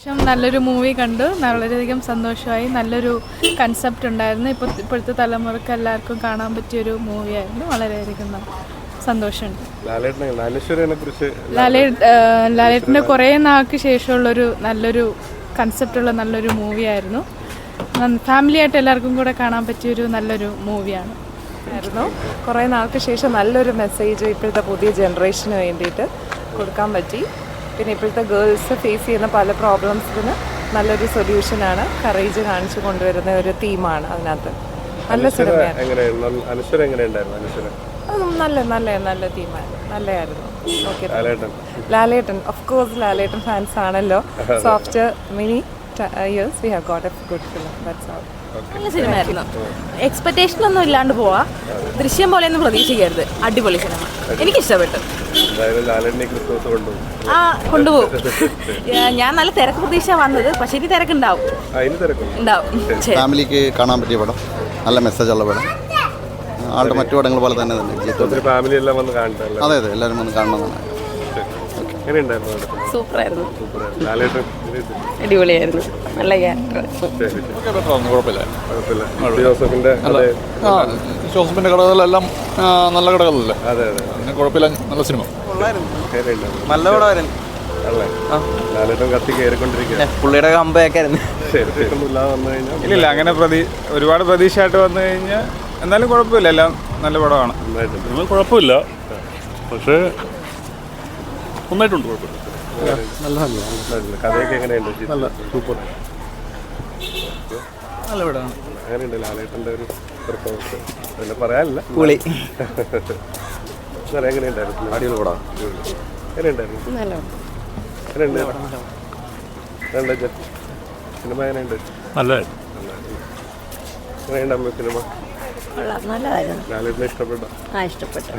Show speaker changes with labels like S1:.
S1: നല്ലൊരു മൂവി കണ്ടു, വളരെയധികം സന്തോഷമായി. നല്ലൊരു കൺസെപ്റ്റ് ഉണ്ടായിരുന്നു. ഇപ്പോഴത്തെ തലമുറക്ക് എല്ലാവർക്കും കാണാൻ പറ്റിയൊരു മൂവിയായിരുന്നു. വളരെയധികം സന്തോഷമുണ്ട്. ലാലേട്ടൻ്റെ കുറേ നാൾക്ക് ശേഷമുള്ളൊരു നല്ലൊരു കൺസെപ്റ്റുള്ള നല്ലൊരു മൂവിയായിരുന്നു. ഫാമിലിയായിട്ട് എല്ലാവർക്കും കൂടെ കാണാൻ പറ്റിയൊരു നല്ലൊരു മൂവിയാണ്.
S2: കുറേ നാൾക്ക് ശേഷം നല്ലൊരു മെസ്സേജ് ഇപ്പോഴത്തെ പുതിയ ജനറേഷന് വേണ്ടിയിട്ട് കൊടുക്കാൻ പറ്റി. പിന്നെ ഇപ്പോഴത്തെ ഗേൾസ് ഫേസ് ചെയ്യുന്ന പല പ്രോബ്ലംസിന് നല്ലൊരു സൊല്യൂഷനാണ്. കറേജ് കാണിച്ചു കൊണ്ടുവരുന്ന ഒരു തീമാണ് അതിനകത്ത്. നല്ല സിനിമയാണ്. അതും നല്ല തീമായിരുന്നു, നല്ലതായിരുന്നു. Okay, Lalettan of course Lalettan fans ആണല്ലോ. So after many years we have got a good film. That's all.
S3: നല്ല സിനിമയായിരുന്നു. എക്സ്പെക്ടേഷനൊന്നും ഇല്ലാണ്ട് പോവാ. ദൃശ്യം പോലെയൊന്നും പ്രതീക്ഷിക്കരുത്. അടിപൊളി സിനിമ, എനിക്കിഷ്ടപ്പെട്ടു. ആ, കൊണ്ടുപോകും. ഞാൻ നല്ല തിരക്ക് പ്രതീക്ഷ വന്നത്, പക്ഷെ ഇനി തിരക്കുണ്ടാവും.
S4: ഫാമിലിക്ക് കാണാൻ പറ്റിയ പടം, നല്ല മെസ്സേജുള്ള പടം. ആളുടെ മറ്റു പടങ്ങൾ പോലെ തന്നെ അതെ എല്ലാവരും വന്ന് കാണണമെന്നാണ്.
S3: സൂപ്പറായിരുന്നു, അടിപൊളിയായിരുന്നു, നല്ല ക്യാരക്ടർ.
S5: ജോസഫിന്റെ കടകളെല്ലാം നല്ല കടകളല്ലേ? അങ്ങനെ കുഴപ്പമില്ല, നല്ല സിനിമ.
S6: നല്ല പടമായിരുന്നു. പുള്ളിയുടെ കമ്പയൊക്കെയായിരുന്നു.
S7: ഇല്ല, അങ്ങനെ ഒരുപാട് പ്രതീക്ഷയായിട്ട് വന്നു കഴിഞ്ഞാൽ എന്നാലും കുഴപ്പമില്ല, എല്ലാം നല്ല പടമാണ്.
S5: കുഴപ്പമില്ല, പക്ഷേ നന്നായിട്ടുണ്ട്. കുഴപ്പമില്ല,
S4: കഥയൊക്കെ എങ്ങനെയുണ്ട്?
S5: നല്ല സൂപ്പർ,
S7: നല്ല പടമാണ്.
S4: അങ്ങനെയുണ്ട് ലാലേട്ടൻ്റെ ഒരു പെർഫോമൻസ് പിന്നെ പറയാനില്ല.
S6: പുളി
S4: എങ്ങനെയുണ്ടായിരുന്നു? അടിപൊളി പടം. എങ്ങനെയുണ്ടായിരുന്നു? സിനിമ എങ്ങനെയുണ്ട്?
S5: നല്ലതായിരുന്നു.
S4: എങ്ങനെയുണ്ടായിരുന്നു സിനിമ?
S3: നല്ലതായിരുന്നു.
S4: ലാലേട്ടനെ ഇഷ്ടപ്പെട്ടോ?
S3: ഇഷ്ടപ്പെട്ടു.